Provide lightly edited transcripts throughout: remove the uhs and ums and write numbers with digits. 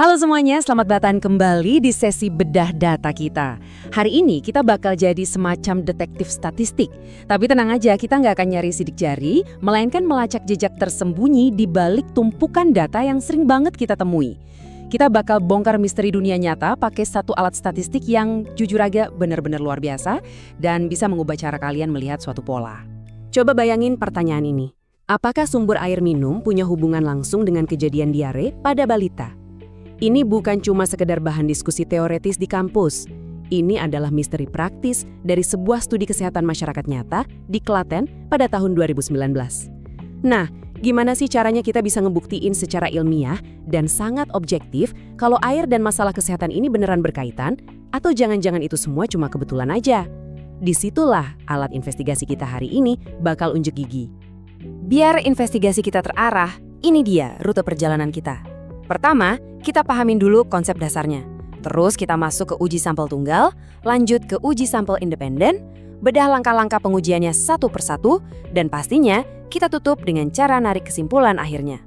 Halo semuanya, selamat datang kembali di sesi bedah data kita. Hari ini kita bakal jadi semacam detektif statistik. Tapi tenang aja, kita nggak akan nyari sidik jari, melainkan melacak jejak tersembunyi di balik tumpukan data yang sering banget kita temui. Kita bakal bongkar misteri dunia nyata pakai satu alat statistik yang jujur aja benar-benar luar biasa dan bisa mengubah cara kalian melihat suatu pola. Coba bayangin pertanyaan ini. Apakah sumber air minum punya hubungan langsung dengan kejadian diare pada balita? Ini bukan cuma sekedar bahan diskusi teoretis di kampus. Ini adalah misteri praktis dari sebuah studi kesehatan masyarakat nyata di Klaten pada tahun 2019. Nah, gimana sih caranya kita bisa ngebuktiin secara ilmiah dan sangat objektif kalau air dan masalah kesehatan ini beneran berkaitan atau jangan-jangan itu semua cuma kebetulan aja? Disitulah alat investigasi kita hari ini bakal unjuk gigi. Biar investigasi kita terarah, ini dia rute perjalanan kita. Pertama, kita pahamin dulu konsep dasarnya. Terus kita masuk ke uji sampel tunggal, lanjut ke uji sampel independen, bedah langkah-langkah pengujiannya satu persatu, dan pastinya kita tutup dengan cara narik kesimpulan akhirnya.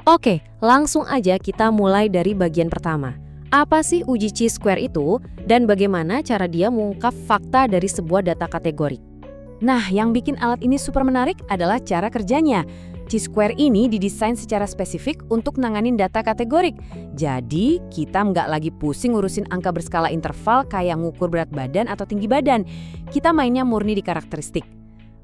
Oke, langsung aja kita mulai dari bagian pertama. Apa sih uji Chi-square itu, dan bagaimana cara dia mengungkap fakta dari sebuah data kategorik? Nah, yang bikin alat ini super menarik adalah cara kerjanya. Chi-square ini didesain secara spesifik untuk nanganin data kategorik. Jadi, kita nggak lagi pusing ngurusin angka berskala interval kayak ngukur berat badan atau tinggi badan. Kita mainnya murni di karakteristik.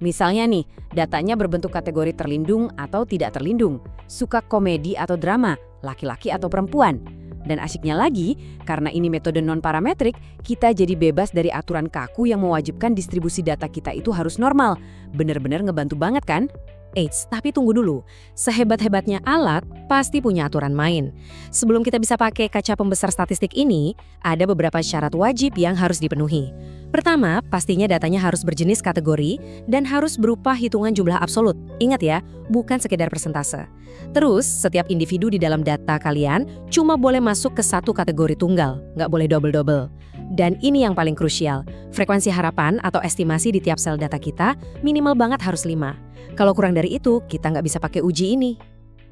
Misalnya nih, datanya berbentuk kategori terlindung atau tidak terlindung, suka komedi atau drama, laki-laki atau perempuan. Dan asyiknya lagi, karena ini metode non-parametrik, kita jadi bebas dari aturan kaku yang mewajibkan distribusi data kita itu harus normal. Bener-bener ngebantu banget kan? Eits, tapi tunggu dulu. Sehebat-hebatnya alat, pasti punya aturan main. Sebelum kita bisa pakai kaca pembesar statistik ini, ada beberapa syarat wajib yang harus dipenuhi. Pertama, pastinya datanya harus berjenis kategori dan harus berupa hitungan jumlah absolut. Ingat ya, bukan sekedar persentase. Terus, setiap individu di dalam data kalian cuma boleh masuk ke satu kategori tunggal, nggak boleh double-double. Dan ini yang paling krusial, frekuensi harapan atau estimasi di tiap sel data kita minimal banget harus 5. Kalau kurang dari itu, kita nggak bisa pakai uji ini.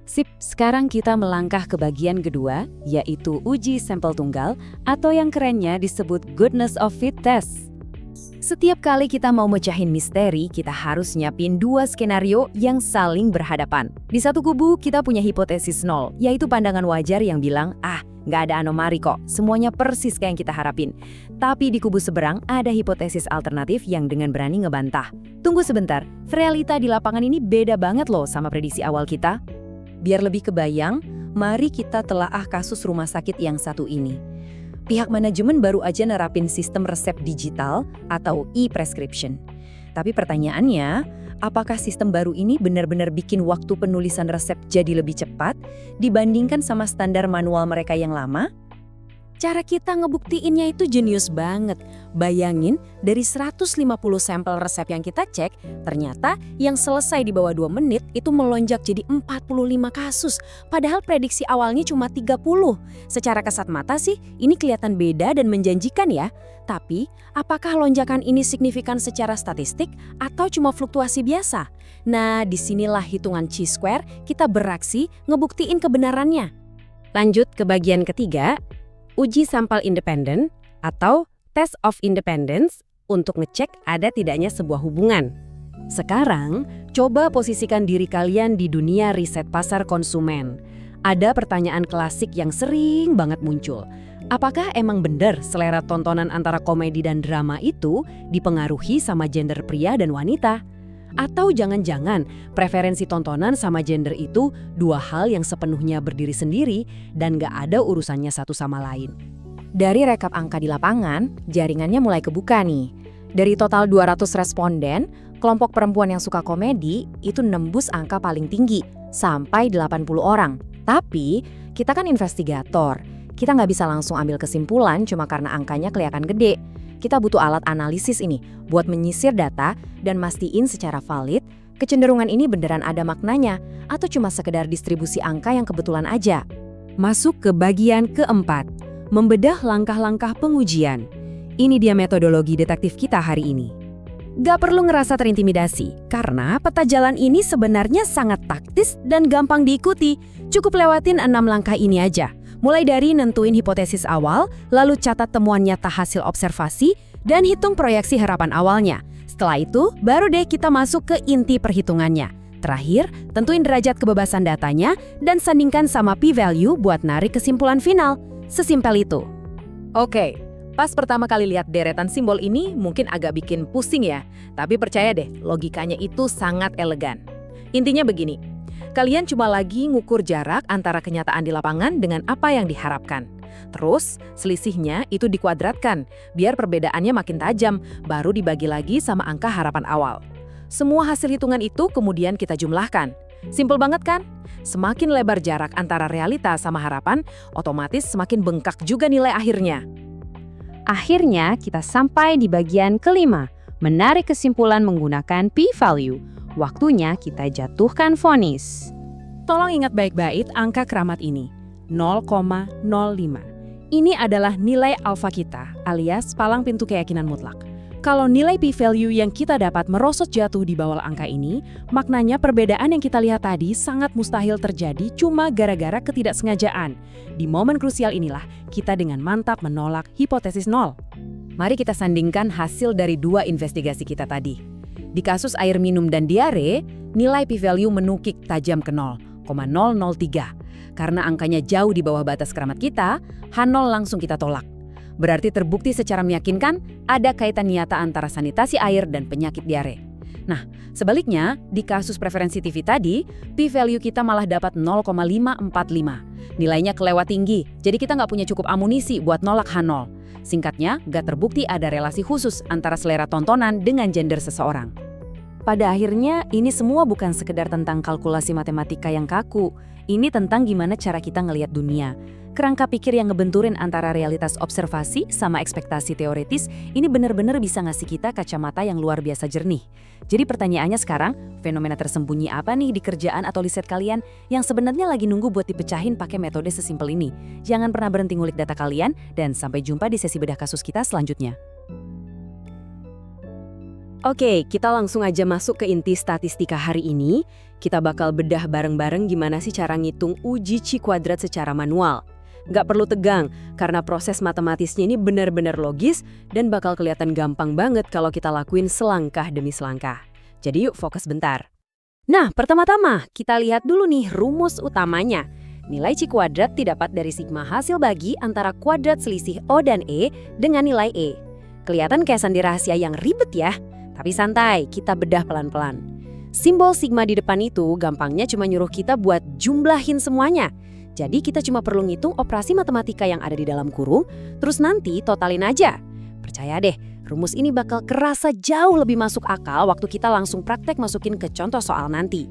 Sip, sekarang kita melangkah ke bagian kedua, yaitu uji sampel tunggal atau yang kerennya disebut goodness of fit test. Setiap kali kita mau mecahin misteri, kita harus nyiapin dua skenario yang saling berhadapan. Di satu kubu, kita punya hipotesis nol, yaitu pandangan wajar yang bilang, nggak ada anomali kok, semuanya persis kayak yang kita harapin. Tapi di kubu seberang ada hipotesis alternatif yang dengan berani ngebantah. Tunggu sebentar, realita di lapangan ini beda banget loh sama prediksi awal kita. Biar lebih kebayang, mari kita telaah kasus rumah sakit yang satu ini. Pihak manajemen baru aja nerapin sistem resep digital atau e-prescription. Tapi pertanyaannya, apakah sistem baru ini benar-benar bikin waktu penulisan resep jadi lebih cepat dibandingkan sama standar manual mereka yang lama? Cara kita ngebuktiinnya itu jenius banget. Bayangin, dari 150 sampel resep yang kita cek, ternyata yang selesai di bawah 2 menit itu melonjak jadi 45 kasus. Padahal prediksi awalnya cuma 30. Secara kasat mata sih, ini kelihatan beda dan menjanjikan ya. Tapi, apakah lonjakan ini signifikan secara statistik atau cuma fluktuasi biasa? Nah, disinilah hitungan Chi-square kita beraksi ngebuktiin kebenarannya. Lanjut ke bagian ketiga, uji sampel independen atau test of independence untuk ngecek ada tidaknya sebuah hubungan. Sekarang, coba posisikan diri kalian di dunia riset pasar konsumen. Ada pertanyaan klasik yang sering banget muncul. Apakah emang benar selera tontonan antara komedi dan drama itu dipengaruhi sama gender pria dan wanita? Atau jangan-jangan preferensi tontonan sama gender itu dua hal yang sepenuhnya berdiri sendiri dan gak ada urusannya satu sama lain. Dari rekap angka di lapangan, jaringannya mulai kebuka nih. Dari total 200 responden, kelompok perempuan yang suka komedi itu nembus angka paling tinggi, sampai 80 orang. Tapi, kita kan investigator. Kita nggak bisa langsung ambil kesimpulan cuma karena angkanya kelihatan gede. Kita butuh alat analisis ini buat menyisir data dan mastiin secara valid kecenderungan ini beneran ada maknanya atau cuma sekedar distribusi angka yang kebetulan aja. Masuk ke bagian keempat, membedah langkah-langkah pengujian. Ini dia metodologi detektif kita hari ini. Gak perlu ngerasa terintimidasi, karena peta jalan ini sebenarnya sangat taktis dan gampang diikuti. Cukup lewatin 6 langkah ini aja. Mulai dari nentuin hipotesis awal, lalu catat temuan nyata hasil observasi, dan hitung proyeksi harapan awalnya. Setelah itu, baru deh kita masuk ke inti perhitungannya. Terakhir, tentuin derajat kebebasan datanya dan sandingkan sama p-value buat narik kesimpulan final. Sesimpel itu. Oke, pas pertama kali lihat deretan simbol ini mungkin agak bikin pusing ya. Tapi percaya deh, logikanya itu sangat elegan. Intinya begini, kalian cuma lagi ngukur jarak antara kenyataan di lapangan dengan apa yang diharapkan. Terus, selisihnya itu dikuadratkan, biar perbedaannya makin tajam, baru dibagi lagi sama angka harapan awal. Semua hasil hitungan itu kemudian kita jumlahkan. Simpel banget kan? Semakin lebar jarak antara realita sama harapan, otomatis semakin bengkak juga nilai akhirnya. Akhirnya, kita sampai di bagian kelima, menarik kesimpulan menggunakan p-value. Waktunya kita jatuhkan vonis. Tolong ingat baik-baik angka keramat ini, 0,05. Ini adalah nilai alfa kita, alias palang pintu keyakinan mutlak. Kalau nilai p-value yang kita dapat merosot jatuh di bawah angka ini, maknanya perbedaan yang kita lihat tadi sangat mustahil terjadi cuma gara-gara ketidaksengajaan. Di momen krusial inilah, kita dengan mantap menolak hipotesis nol. Mari kita sandingkan hasil dari dua investigasi kita tadi. Di kasus air minum dan diare, nilai p-value menukik tajam ke 0,003. Karena angkanya jauh di bawah batas keramat kita, H0 langsung kita tolak. Berarti terbukti secara meyakinkan ada kaitan nyata antara sanitasi air dan penyakit diare. Nah, sebaliknya, di kasus preferensi TV tadi, p-value kita malah dapat 0,545. Nilainya kelewat tinggi, jadi kita nggak punya cukup amunisi buat nolak H0. Singkatnya, nggak terbukti ada relasi khusus antara selera tontonan dengan gender seseorang. Pada akhirnya, ini semua bukan sekedar tentang kalkulasi matematika yang kaku. Ini tentang gimana cara kita ngelihat dunia. Kerangka pikir yang ngebenturin antara realitas observasi sama ekspektasi teoritis ini benar-benar bisa ngasih kita kacamata yang luar biasa jernih. Jadi pertanyaannya sekarang, fenomena tersembunyi apa nih di kerjaan atau riset kalian yang sebenarnya lagi nunggu buat dipecahin pakai metode sesimpel ini? Jangan pernah berhenti ngulik data kalian dan sampai jumpa di sesi bedah kasus kita selanjutnya. Oke, kita langsung aja masuk ke inti statistika hari ini. Kita bakal bedah bareng-bareng gimana sih cara ngitung uji Chi kuadrat secara manual. Nggak perlu tegang, karena proses matematisnya ini benar-benar logis dan bakal kelihatan gampang banget kalau kita lakuin selangkah demi selangkah. Jadi yuk fokus bentar. Nah, pertama-tama kita lihat dulu nih rumus utamanya. Nilai Chi kuadrat didapat dari sigma hasil bagi antara kuadrat selisih O dan E dengan nilai E. Kelihatan kayak sandi rahasia yang ribet ya, tapi santai, kita bedah pelan-pelan. Simbol sigma di depan itu gampangnya cuma nyuruh kita buat jumlahin semuanya. Jadi kita cuma perlu ngitung operasi matematika yang ada di dalam kurung, terus nanti totalin aja. Percaya deh, rumus ini bakal kerasa jauh lebih masuk akal waktu kita langsung praktek masukin ke contoh soal nanti.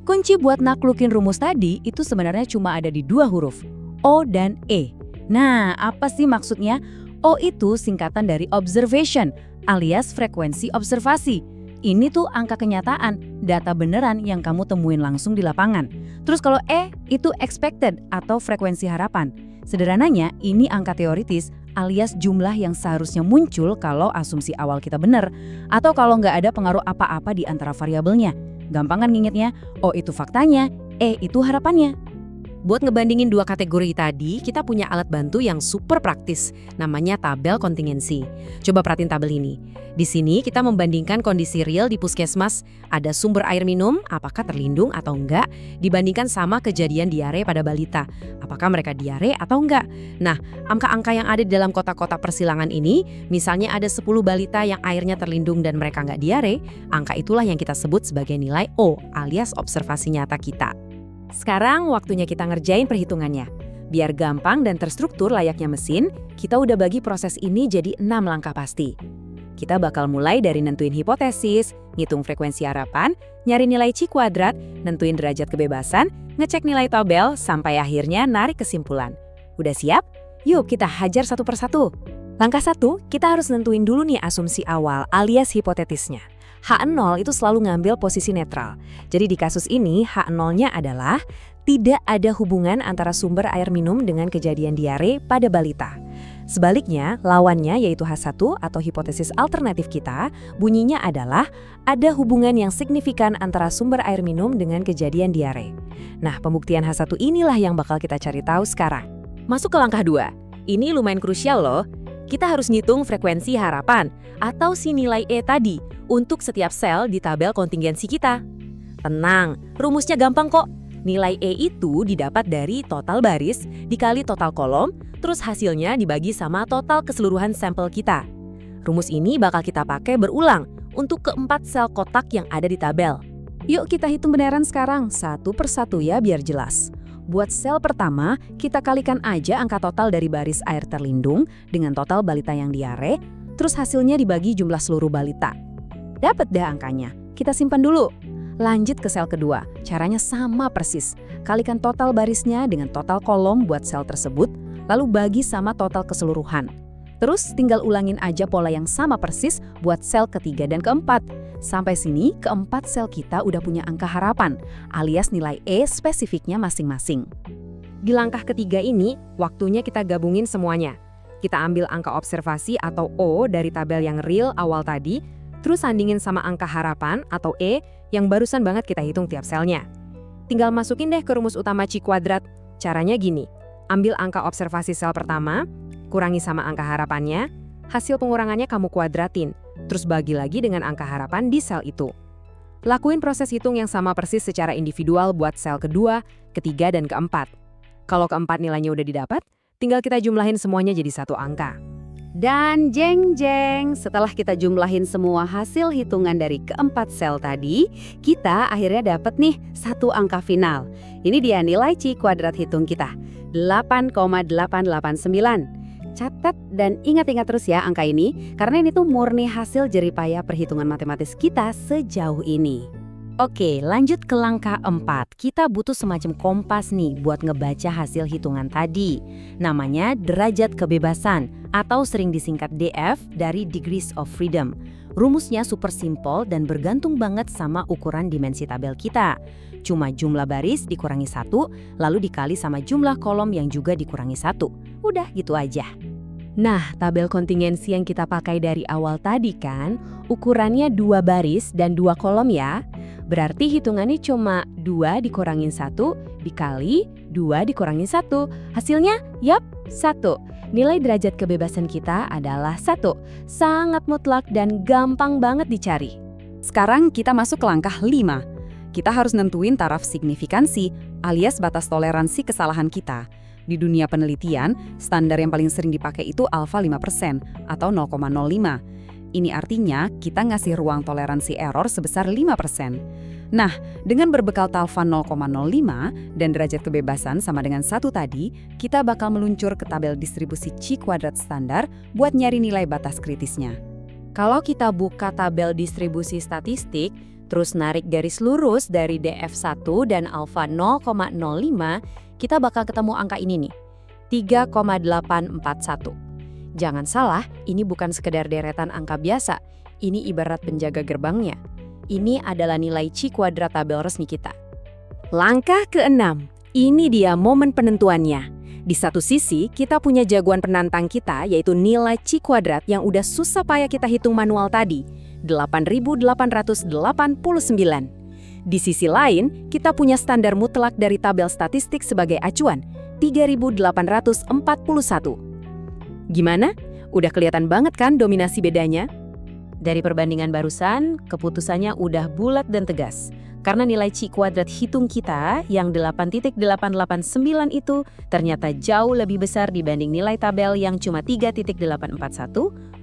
Kunci buat naklukin rumus tadi itu sebenarnya cuma ada di dua huruf, O dan E. Nah, apa sih maksudnya? O itu singkatan dari observation, alias frekuensi observasi. Ini tuh angka kenyataan, data beneran yang kamu temuin langsung di lapangan. Terus kalau E, itu expected atau frekuensi harapan. Sederhananya, ini angka teoritis alias jumlah yang seharusnya muncul kalau asumsi awal kita benar. Atau kalau nggak ada pengaruh apa-apa di antara variabelnya. Gampang kan ngingetnya? O itu faktanya, E itu harapannya. Buat ngebandingin dua kategori tadi, kita punya alat bantu yang super praktis, namanya tabel kontingensi. Coba perhatiin tabel ini. Di sini kita membandingkan kondisi real di puskesmas, ada sumber air minum, apakah terlindung atau enggak, dibandingkan sama kejadian diare pada balita, apakah mereka diare atau enggak. Nah, angka-angka yang ada di dalam kotak-kotak persilangan ini, misalnya ada 10 balita yang airnya terlindung dan mereka enggak diare, angka itulah yang kita sebut sebagai nilai O, alias observasi nyata kita. Sekarang waktunya kita ngerjain perhitungannya. Biar gampang dan terstruktur layaknya mesin, kita udah bagi proses ini jadi 6 langkah pasti. Kita bakal mulai dari nentuin hipotesis, ngitung frekuensi harapan, nyari nilai Chi kuadrat, nentuin derajat kebebasan, ngecek nilai tabel, sampai akhirnya narik kesimpulan. Udah siap? Yuk kita hajar satu persatu. Langkah 1, kita harus nentuin dulu nih asumsi awal alias hipotetisnya. H0 itu selalu ngambil posisi netral. Jadi di kasus ini H0-nya adalah tidak ada hubungan antara sumber air minum dengan kejadian diare pada balita. Sebaliknya, lawannya yaitu H1 atau hipotesis alternatif kita, bunyinya adalah ada hubungan yang signifikan antara sumber air minum dengan kejadian diare. Nah, pembuktian H1 inilah yang bakal kita cari tahu sekarang. Masuk ke langkah 2. Ini lumayan krusial loh. Kita harus ngitung frekuensi harapan atau si nilai E tadi untuk setiap sel di tabel kontingensi kita. Tenang, rumusnya gampang kok. Nilai E itu didapat dari total baris dikali total kolom, terus hasilnya dibagi sama total keseluruhan sampel kita. Rumus ini bakal kita pakai berulang untuk keempat sel kotak yang ada di tabel. Yuk kita hitung beneran sekarang, satu persatu ya biar jelas. Buat sel pertama, kita kalikan aja angka total dari baris air terlindung dengan total balita yang diare, terus hasilnya dibagi jumlah seluruh balita. Dapat deh angkanya, kita simpan dulu. Lanjut ke sel kedua, caranya sama persis. Kalikan total barisnya dengan total kolom buat sel tersebut, lalu bagi sama total keseluruhan. Terus tinggal ulangin aja pola yang sama persis buat sel ketiga dan keempat. Sampai sini, keempat sel kita udah punya angka harapan, alias nilai E spesifiknya masing-masing. Di langkah ketiga ini, waktunya kita gabungin semuanya. Kita ambil angka observasi atau O dari tabel yang real awal tadi, terus sandingin sama angka harapan atau E yang barusan banget kita hitung tiap selnya. Tinggal masukin deh ke rumus utama Chi kuadrat. Caranya gini, ambil angka observasi sel pertama, kurangi sama angka harapannya, hasil pengurangannya kamu kuadratin, terus bagi lagi dengan angka harapan di sel itu. Lakuin proses hitung yang sama persis secara individual buat sel kedua, ketiga, dan keempat. Kalau keempat nilainya udah didapat, tinggal kita jumlahin semuanya jadi satu angka. Dan jeng-jeng, setelah kita jumlahin semua hasil hitungan dari keempat sel tadi, kita akhirnya dapat nih satu angka final. Ini dia nilai Chi kuadrat hitung kita, 8,889. Catat dan ingat-ingat terus ya angka ini, karena ini tuh murni hasil jeripaya perhitungan matematis kita sejauh ini. Oke, lanjut ke langkah 4. Kita butuh semacam kompas nih buat ngebaca hasil hitungan tadi. Namanya derajat kebebasan atau sering disingkat DF dari Degrees of Freedom. Rumusnya super simple dan bergantung banget sama ukuran dimensi tabel kita. Cuma jumlah baris dikurangi 1, lalu dikali sama jumlah kolom yang juga dikurangi 1. Udah gitu aja. Nah, tabel kontingensi yang kita pakai dari awal tadi kan, ukurannya 2 baris dan 2 kolom ya. Berarti hitungannya cuma 2 dikurangin 1 dikali 2 dikurangin 1. Hasilnya, yap, 1. Nilai derajat kebebasan kita adalah 1. Sangat mutlak dan gampang banget dicari. Sekarang kita masuk ke langkah 5. Kita harus nentuin taraf signifikansi alias batas toleransi kesalahan kita. Di dunia penelitian, standar yang paling sering dipakai itu alfa 5% atau 0,05. Ini artinya kita ngasih ruang toleransi error sebesar 5%. Nah, dengan berbekal alfa 0,05 dan derajat kebebasan sama dengan 1 tadi, kita bakal meluncur ke tabel distribusi Chi kuadrat standar buat nyari nilai batas kritisnya. Kalau kita buka tabel distribusi statistik, terus narik garis lurus dari DF1 dan alfa 0,05, kita bakal ketemu angka ini nih, 3,841. Jangan salah, ini bukan sekedar deretan angka biasa, ini ibarat penjaga gerbangnya. Ini adalah nilai Chi kuadrat tabel resmi kita. Langkah ke-6, ini dia momen penentuannya. Di satu sisi, kita punya jagoan penantang kita, yaitu nilai Chi kuadrat yang udah susah payah kita hitung manual tadi, 8.889. Di sisi lain, kita punya standar mutlak dari tabel statistik sebagai acuan, 3.841. Gimana? Udah kelihatan banget kan dominasi bedanya? Dari perbandingan barusan, keputusannya udah bulat dan tegas. Karena nilai Chi kuadrat hitung kita yang 8.889 itu ternyata jauh lebih besar dibanding nilai tabel yang cuma 3.841,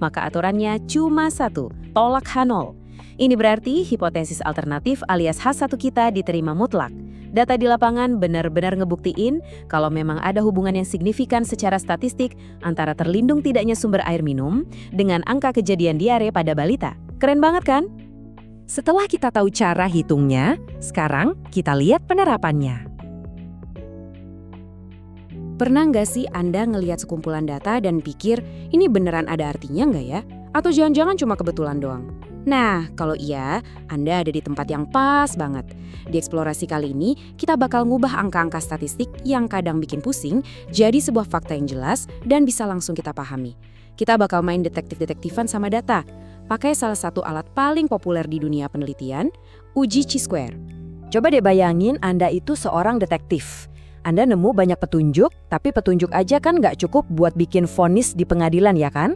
maka aturannya cuma 1, tolak H0. Ini berarti hipotesis alternatif alias H1 kita diterima mutlak. Data di lapangan benar-benar ngebuktiin kalau memang ada hubungan yang signifikan secara statistik antara terlindung tidaknya sumber air minum dengan angka kejadian diare pada balita. Keren banget kan? Setelah kita tahu cara hitungnya, sekarang kita lihat penerapannya. Pernah nggak sih Anda ngelihat sekumpulan data dan pikir, ini beneran ada artinya nggak ya? Atau jangan-jangan cuma kebetulan doang? Nah, kalau iya, Anda ada di tempat yang pas banget. Di eksplorasi kali ini, kita bakal ngubah angka-angka statistik yang kadang bikin pusing jadi sebuah fakta yang jelas dan bisa langsung kita pahami. Kita bakal main detektif-detektifan sama data, pakai salah satu alat paling populer di dunia penelitian, uji Chi-square. Coba deh bayangin Anda itu seorang detektif. Anda nemu banyak petunjuk, tapi petunjuk aja kan nggak cukup buat bikin vonis di pengadilan ya kan?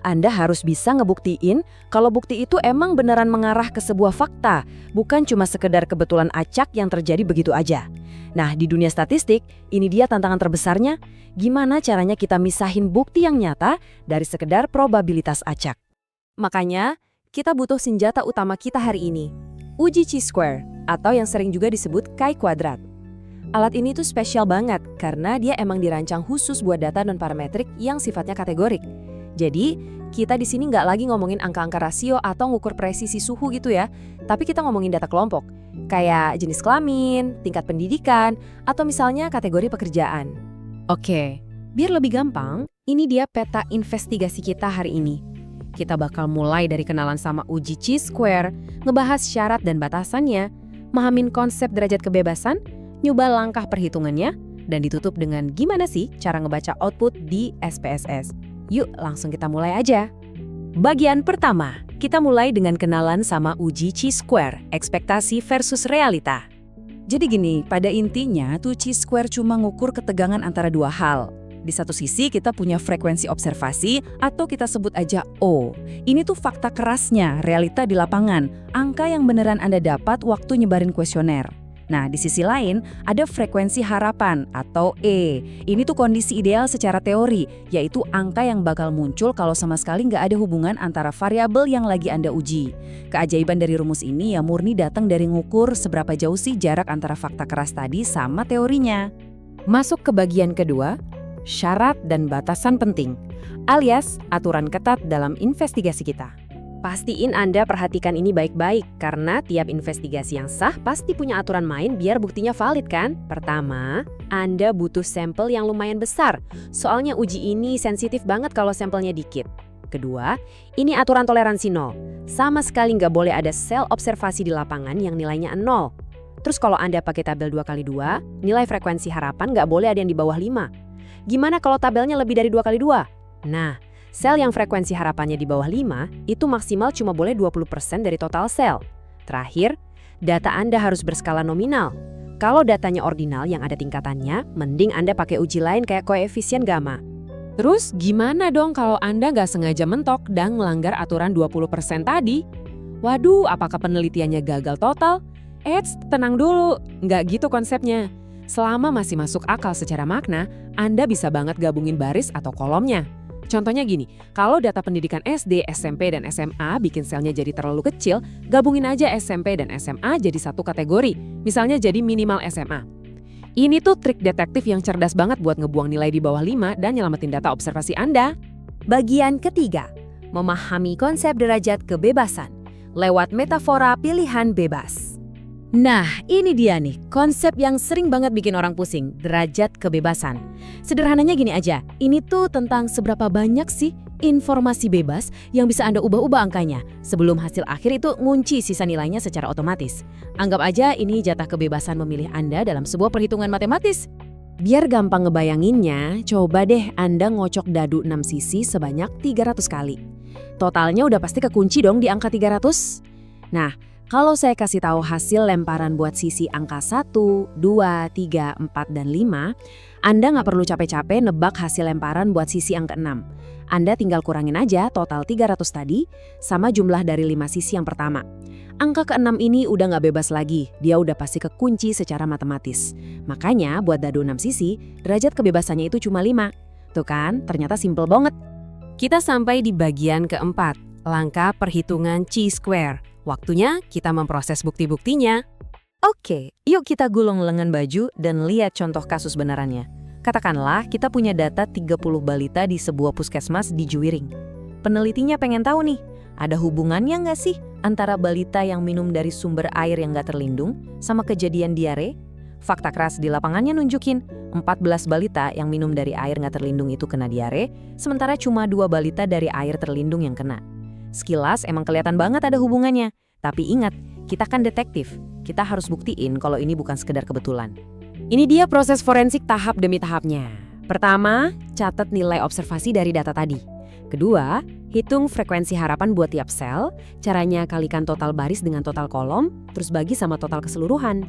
Anda harus bisa ngebuktiin kalau bukti itu emang beneran mengarah ke sebuah fakta, bukan cuma sekedar kebetulan acak yang terjadi begitu aja. Nah, di dunia statistik, ini dia tantangan terbesarnya, gimana caranya kita misahin bukti yang nyata dari sekedar probabilitas acak. Makanya, kita butuh senjata utama kita hari ini, uji chi-square, atau yang sering juga disebut chi-kuadrat. Alat ini tuh spesial banget karena dia emang dirancang khusus buat data non-parametrik yang sifatnya kategorik. Jadi, kita di sini nggak lagi ngomongin angka-angka rasio atau ngukur presisi suhu gitu ya, tapi kita ngomongin data kelompok, kayak jenis kelamin, tingkat pendidikan, atau misalnya kategori pekerjaan. Oke, biar lebih gampang, ini dia peta investigasi kita hari ini. Kita bakal mulai dari kenalan sama uji chi-square, ngebahas syarat dan batasannya, mahamin konsep derajat kebebasan, nyoba langkah perhitungannya, dan ditutup dengan gimana sih cara ngebaca output di SPSS. Yuk, langsung kita mulai aja. Bagian pertama, kita mulai dengan kenalan sama uji chi-square, ekspektasi versus realita. Jadi gini, pada intinya tuh chi-square cuma ngukur ketegangan antara dua hal. Di satu sisi kita punya frekuensi observasi atau kita sebut aja O. Ini tuh fakta kerasnya, realita di lapangan, angka yang beneran Anda dapat waktu nyebarin kuesioner. Nah, di sisi lain, ada frekuensi harapan atau E. Ini tuh kondisi ideal secara teori, yaitu angka yang bakal muncul kalau sama sekali nggak ada hubungan antara variabel yang lagi Anda uji. Keajaiban dari rumus ini ya murni datang dari ngukur seberapa jauh sih jarak antara fakta keras tadi sama teorinya. Masuk ke bagian kedua, syarat dan batasan penting, alias aturan ketat dalam investigasi kita. Pastiin Anda perhatikan ini baik-baik, karena tiap investigasi yang sah pasti punya aturan main biar buktinya valid kan? Pertama, Anda butuh sampel yang lumayan besar, soalnya uji ini sensitif banget kalau sampelnya dikit. Kedua, ini aturan toleransi 0. Sama sekali nggak boleh ada sel observasi di lapangan yang nilainya 0. Terus kalau Anda pakai tabel 2x2, nilai frekuensi harapan nggak boleh ada yang di bawah 5. Gimana kalau tabelnya lebih dari 2x2? Nah, sel yang frekuensi harapannya di bawah 5 itu maksimal cuma boleh 20% dari total sel. Terakhir, data Anda harus berskala nominal. Kalau datanya ordinal yang ada tingkatannya, mending Anda pakai uji lain kayak koefisien gamma. Terus gimana dong kalau Anda nggak sengaja mentok dan melanggar aturan 20% tadi? Waduh, apakah penelitiannya gagal total? Eits, tenang dulu, nggak gitu konsepnya. Selama masih masuk akal secara makna, Anda bisa banget gabungin baris atau kolomnya. Contohnya gini, kalau data pendidikan SD, SMP, dan SMA bikin selnya jadi terlalu kecil, gabungin aja SMP dan SMA jadi satu kategori, misalnya jadi minimal SMA. Ini tuh trik detektif yang cerdas banget buat ngebuang nilai di bawah 5 dan nyelamatin data observasi Anda. Bagian ketiga, memahami konsep derajat kebebasan lewat metafora pilihan bebas. Nah, ini dia nih, konsep yang sering banget bikin orang pusing, derajat kebebasan. Sederhananya gini aja, ini tuh tentang seberapa banyak sih informasi bebas yang bisa Anda ubah-ubah angkanya, sebelum hasil akhir itu ngunci sisa nilainya secara otomatis. Anggap aja ini jatah kebebasan memilih Anda dalam sebuah perhitungan matematis. Biar gampang ngebayanginnya, coba deh Anda ngocok dadu 6 sisi sebanyak 300 kali. Totalnya udah pasti kekunci dong di angka 300. Nah, kalau saya kasih tahu hasil lemparan buat sisi angka 1, 2, 3, 4, dan 5, Anda nggak perlu capek-capek nebak hasil lemparan buat sisi angka 6. Anda tinggal kurangin aja total 300 tadi sama jumlah dari 5 sisi yang pertama. Angka ke-6 ini udah nggak bebas lagi, dia udah pasti kekunci secara matematis. Makanya buat dadu 6 sisi, derajat kebebasannya itu cuma 5. Tuh kan, ternyata simple banget. Kita sampai di bagian keempat, langkah perhitungan chi-square. Waktunya kita memproses bukti-buktinya. Oke, yuk kita gulung lengan baju dan lihat contoh kasus benerannya. Katakanlah kita punya data 30 balita di sebuah puskesmas di Juwiring. Penelitinya pengen tahu nih, ada hubungannya nggak sih antara balita yang minum dari sumber air yang nggak terlindung sama kejadian diare? Fakta keras di lapangannya nunjukin 14 balita yang minum dari air nggak terlindung itu kena diare, sementara cuma 2 balita dari air terlindung yang kena. Sekilas emang kelihatan banget ada hubungannya. Tapi ingat, kita kan detektif. Kita harus buktiin kalau ini bukan sekedar kebetulan. Ini dia proses forensik tahap demi tahapnya. Pertama, catat nilai observasi dari data tadi. Kedua, hitung frekuensi harapan buat tiap sel. Caranya kalikan total baris dengan total kolom, terus bagi sama total keseluruhan.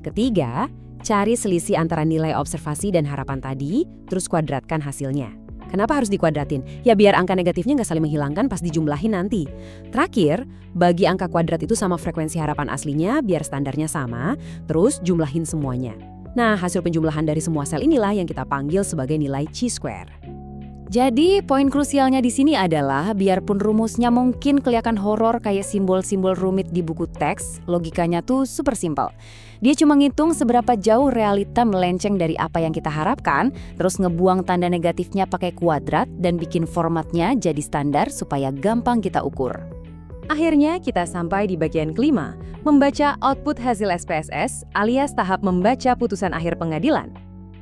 Ketiga, Cari selisih antara nilai observasi dan harapan tadi, terus kuadratkan hasilnya. Kenapa harus dikuadratin? Ya biar angka negatifnya nggak saling menghilangkan pas dijumlahin nanti. Terakhir, bagi angka kuadrat itu sama frekuensi harapan aslinya biar standarnya sama, terus jumlahin semuanya. Nah, hasil penjumlahan dari semua sel inilah yang kita panggil sebagai nilai chi-square. Jadi, poin krusialnya di sini adalah biarpun rumusnya mungkin kelihatan horor kayak simbol-simbol rumit di buku teks, logikanya tuh super simpel. Dia cuma ngitung seberapa jauh realita melenceng dari apa yang kita harapkan, terus ngebuang tanda negatifnya pakai kuadrat dan bikin formatnya jadi standar supaya gampang kita ukur. Akhirnya kita sampai di bagian kelima, membaca output hasil SPSS alias tahap membaca putusan akhir pengadilan.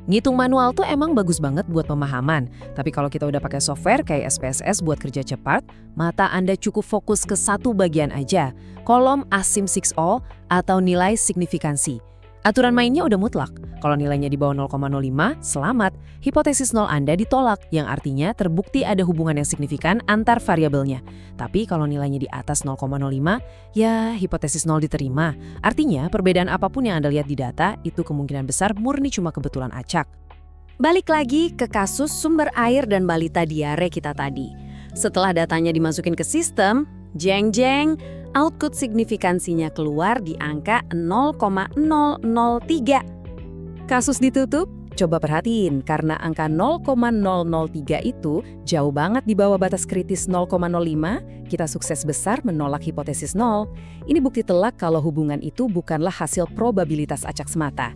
Ngitung manual tuh emang bagus banget buat pemahaman, tapi kalau kita udah pakai software kayak SPSS buat kerja cepat, mata Anda cukup fokus ke satu bagian aja, kolom asim 6O atau nilai signifikansi. Aturan mainnya udah mutlak. Kalau nilainya di bawah 0,05, selamat, hipotesis nol Anda ditolak, yang artinya terbukti ada hubungan yang signifikan antar variabelnya. Tapi kalau nilainya di atas 0,05, ya hipotesis nol diterima. Artinya perbedaan apapun yang Anda lihat di data, itu kemungkinan besar murni cuma kebetulan acak. Balik lagi ke kasus sumber air dan balita diare kita tadi. Setelah datanya dimasukin ke sistem, jeng-jeng, output signifikansinya keluar di angka 0,003. Kasus ditutup? Coba perhatiin, karena angka 0,003 itu jauh banget di bawah batas kritis 0,05, kita sukses besar menolak hipotesis nol. Ini bukti telak kalau hubungan itu bukanlah hasil probabilitas acak semata.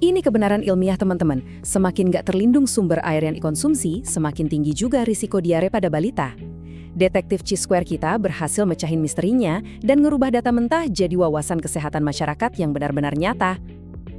Ini kebenaran ilmiah teman-teman, semakin nggak terlindung sumber air yang dikonsumsi, semakin tinggi juga risiko diare pada balita. Detektif chi-square kita berhasil mecahin misterinya dan ngerubah data mentah jadi wawasan kesehatan masyarakat yang benar-benar nyata.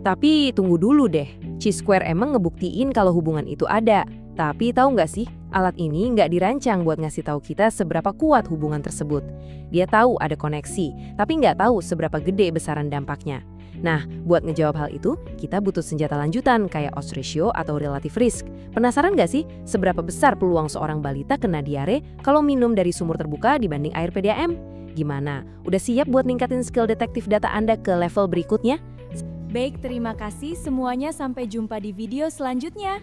Tapi tunggu dulu deh, chi-square emang ngebuktiin kalau hubungan itu ada. Tapi tahu nggak sih, alat ini nggak dirancang buat ngasih tahu kita seberapa kuat hubungan tersebut. Dia tahu ada koneksi, tapi nggak tahu seberapa gede besaran dampaknya. Nah, buat ngejawab hal itu, kita butuh senjata lanjutan kayak odds ratio atau relative risk. Penasaran nggak sih seberapa besar peluang seorang balita kena diare kalau minum dari sumur terbuka dibanding air PDAM? Gimana? Udah siap buat ningkatin skill detektif data Anda ke level berikutnya? Baik, terima kasih semuanya. Sampai jumpa di video selanjutnya.